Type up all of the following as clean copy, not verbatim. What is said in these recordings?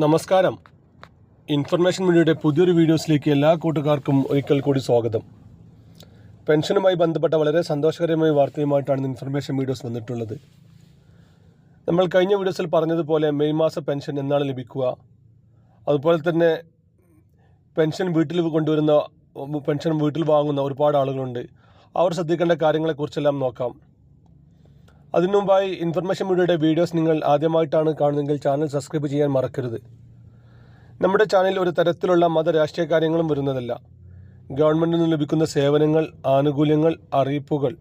നമസ്കാരം. ഇൻഫർമേഷൻ മീഡിയയുടെ പുതിയൊരു വീഡിയോസിലേക്ക് എല്ലാ കൂട്ടുകാർക്കും ഒരിക്കൽ കൂടി സ്വാഗതം. പെൻഷനുമായി ബന്ധപ്പെട്ട വളരെ സന്തോഷകരമായ വാർത്തയുമായിട്ടാണ് ഇൻഫർമേഷൻ വീഡിയോസ് വന്നിട്ടുള്ളത്. നമ്മൾ കഴിഞ്ഞ വീഡിയോസിൽ പറഞ്ഞതുപോലെ മെയ് മാസ പെൻഷൻ എന്നാണ് ലഭിക്കുക, അതുപോലെ തന്നെ പെൻഷൻ വീട്ടിൽ വാങ്ങുന്ന ഒരുപാട് ആളുകളുണ്ട്. അവർ ശ്രദ്ധിക്കേണ്ട കാര്യങ്ങളെക്കുറിച്ചെല്ലാം നോക്കാം. അതിനു മുമ്പായി ഇൻഫർമേഷൻ മീഡിയയുടെ വീഡിയോസ് നിങ്ങൾ ആദ്യമായിട്ടാണ് കാണുന്നതെങ്കിൽ ചാനൽ സബ്സ്ക്രൈബ് ചെയ്യാൻ മറക്കരുത്. നമ്മുടെ ചാനലിൽ ഒരു തരത്തിലുള്ള രാഷ്ട്രീയ കാര്യങ്ങളും വരുന്നതല്ല. ഗവൺമെൻറ്റിൽ നിന്ന് ലഭിക്കുന്ന സേവനങ്ങൾ, ആനുകൂല്യങ്ങൾ, അറിയിപ്പുകൾ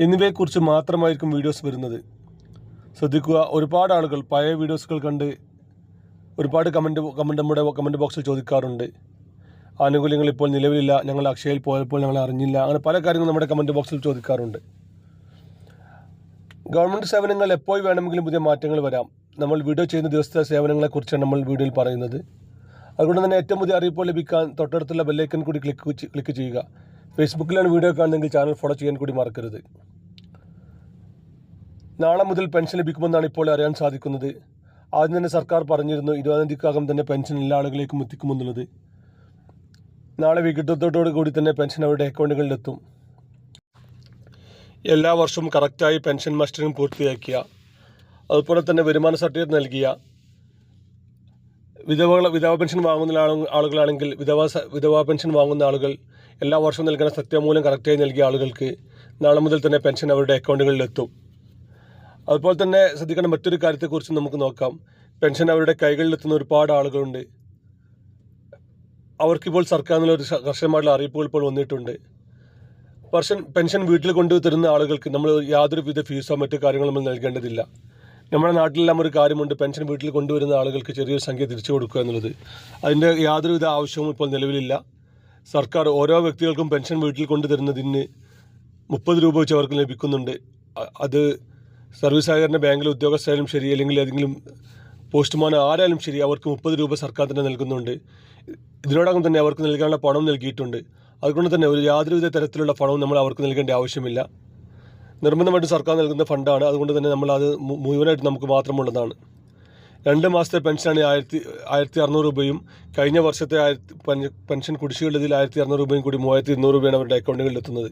എന്നിവയെക്കുറിച്ച് മാത്രമായിരിക്കും വീഡിയോസ് വരുന്നത്. ശ്രദ്ധിക്കുക, ഒരുപാട് ആളുകൾ പഴയ വീഡിയോസുകൾ കണ്ട് ഒരുപാട് നമ്മുടെ കമൻറ്റ് ബോക്സിൽ ചോദിക്കാറുണ്ട്. ആനുകൂല്യങ്ങൾ ഇപ്പോൾ നിലവിലില്ല, ഞങ്ങൾ അക്ഷയയിൽ പോയപ്പോൾ ഞങ്ങൾ അറിഞ്ഞില്ല, അങ്ങനെ പല കാര്യങ്ങളും നമ്മുടെ കമൻറ്റ് ബോക്സിൽ ചോദിക്കാറുണ്ട്. ഗവൺമെൻറ് സേവനങ്ങൾ എപ്പോൾ വേണമെങ്കിലും പുതിയ മാറ്റങ്ങൾ വരാം. നമ്മൾ വീഡിയോ ചെയ്യുന്ന ദിവസത്തെ സേവനങ്ങളെക്കുറിച്ചാണ് നമ്മൾ വീഡിയോയിൽ പറയുന്നത്. അതുകൊണ്ട് തന്നെ ഏറ്റവും പുതിയ അറിയിപ്പോൾ ലഭിക്കാൻ തൊട്ടടുത്തുള്ള ബെല്ലൈക്കൺ കൂടി ക്ലിക്ക് ചെയ്യുക. ഫേസ്ബുക്കിലാണ് വീഡിയോ കാണുന്നതെങ്കിൽ ചാനൽ ഫോളോ ചെയ്യാൻ കൂടി മറക്കരുത്. നാളെ മുതൽ പെൻഷൻ ലഭിക്കുമെന്നാണ് ഇപ്പോൾ അറിയാൻ സാധിക്കുന്നത്. ആദ്യം തന്നെ സർക്കാർ പറഞ്ഞിരുന്നു 20-ാം തീയതിക്കകം തന്നെ പെൻഷൻ എല്ലാ ആളുകളിലേക്കും എത്തിക്കുമെന്നുള്ളത്. നാളെ വൈകിട്ടത്തോടു കൂടി തന്നെ പെൻഷൻ അവരുടെ അക്കൗണ്ടുകളിലെത്തും. എല്ലാ വർഷവും കറക്റ്റായി പെൻഷൻ മസ്റ്ററിംഗ് പൂർത്തിയാക്കിയ, അതുപോലെ തന്നെ വരുമാന സർട്ടിഫിക്കറ്റ് നൽകിയ, വിധവാ പെൻഷൻ വാങ്ങുന്ന ആളുകളാണെങ്കിൽ വിധവാ പെൻഷൻ വാങ്ങുന്ന ആളുകൾ എല്ലാ വർഷവും നൽകുന്ന സത്യമൂലം കറക്റ്റായി നൽകിയ ആളുകൾക്ക് നാളെ മുതൽ തന്നെ പെൻഷൻ അവരുടെ അക്കൗണ്ടുകളിലെത്തും. അതുപോലെ തന്നെ ശ്രദ്ധിക്കേണ്ട മറ്റൊരു കാര്യത്തെക്കുറിച്ച് നമുക്ക് നോക്കാം. പെൻഷൻ അവരുടെ കൈകളിലെത്തുന്ന ഒരുപാട് ആളുകളുണ്ട്. അവർക്കിപ്പോൾ സർക്കാരിൽ നിന്നൊരു കർശനമായിട്ടുള്ള അറിയിപ്പുകൾ ഇപ്പോൾ വന്നിട്ടുണ്ട്. പെൻഷൻ വീട്ടിൽ കൊണ്ടുതരുന്ന ആളുകൾക്ക് നമ്മൾ യാതൊരുവിധ ഫീസോ മറ്റു കാര്യങ്ങളോ നമ്മൾ നൽകേണ്ടതില്ല. നമ്മുടെ നാട്ടിലെല്ലാം ഒരു കാര്യമുണ്ട്, പെൻഷൻ വീട്ടിൽ കൊണ്ടുവരുന്ന ആളുകൾക്ക് ചെറിയൊരു സംഖ്യ തിരിച്ചു കൊടുക്കുക എന്നുള്ളത്. അതിൻ്റെ യാതൊരുവിധ ആവശ്യവും ഇപ്പോൾ നിലവിലില്ല. സർക്കാർ ഓരോ വ്യക്തികൾക്കും പെൻഷൻ വീട്ടിൽ കൊണ്ടുതരുന്നതിന് 30 രൂപ വെച്ച് അവർക്ക് ലഭിക്കുന്നുണ്ട്. അത് സർവീസ് സഹകരണ ബാങ്കിലെ ഉദ്യോഗസ്ഥരായാലും ശരി, അല്ലെങ്കിൽ ഏതെങ്കിലും പോസ്റ്റ്മാൻ ആരായാലും ശരി, അവർക്ക് 30 രൂപ സർക്കാർ തന്നെ നൽകുന്നുണ്ട്. ഇതിനോടകം തന്നെ അവർക്ക് നൽകാനുള്ള പണം നൽകിയിട്ടുണ്ട്. അതുകൊണ്ട് തന്നെ യാതൊരുവിധ തരത്തിലുള്ള പണവും നമ്മൾ അവർക്ക് നൽകേണ്ട ആവശ്യമില്ല. നിർബന്ധമായിട്ട് സർക്കാർ നൽകുന്ന ഫണ്ടാണ്. അതുകൊണ്ട് തന്നെ നമ്മളത് മുഴുവനായിട്ട് നമുക്ക് മാത്രമുള്ളതാണ്. 2 മാസത്തെ പെൻഷനാണ് 1600 രൂപയും, കഴിഞ്ഞ വർഷത്തെ പെൻഷൻ കുടിശ്ശികയുള്ളതിൽ 1600 രൂപയും കൂടി 3200 രൂപയാണ് അവരുടെ അക്കൗണ്ടുകളിൽ എത്തുന്നത്.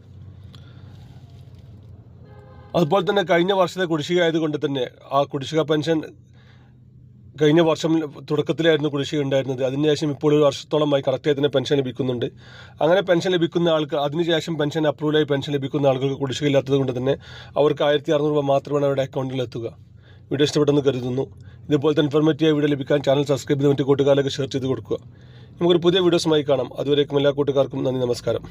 അതുപോലെ തന്നെ കഴിഞ്ഞ വർഷത്തെ കുടിശ്ശിക ആയതുകൊണ്ട് തന്നെ ആ കുടിശ്ശിക പെൻഷൻ കഴിഞ്ഞ വർഷം തുടക്കത്തിലായിരുന്നു കുടിശ്ശിക ഉണ്ടായിരുന്നത്. അതിനുശേഷം ഇപ്പോൾ ഒരു വർഷത്തോളമായി കറക്റ്റായി തന്നെ പെൻഷൻ ലഭിക്കുന്നുണ്ട്. അങ്ങനെ പെൻഷൻ ലഭിക്കുന്ന ആൾക്ക് അതിനുശേഷം പെൻഷൻ അപ്രൂവലായി പെൻഷൻ ലഭിക്കുന്ന ആളുകൾക്ക് കുടിശ്ശിക ഇല്ലാത്തത് കൊണ്ട് തന്നെ അവർക്ക് 1600 രൂപ മാത്രമാണ് അവരുടെ അക്കൗണ്ടിൽ എത്തുക. വീഡിയോ ഇഷ്ടപ്പെട്ടെന്ന് കരുതുന്നു. ഇതുപോലത്തെ ഇൻഫോർമേറ്റീവ് വീഡിയോ ലഭിക്കാൻ ചാനൽ സബ്സ്ക്രൈബ് ചെയ്ത് മറ്റു കൂട്ടുകാരിലേക്ക് ഷെയർ ചെയ്ത് കൊടുക്കുക. നമുക്കൊരു പുതിയ വീഡിയോസുമായി കാണാം. അതുവരേക്കും എല്ലാ കൂട്ടുകാർക്കും നന്ദി, നമസ്കാരം.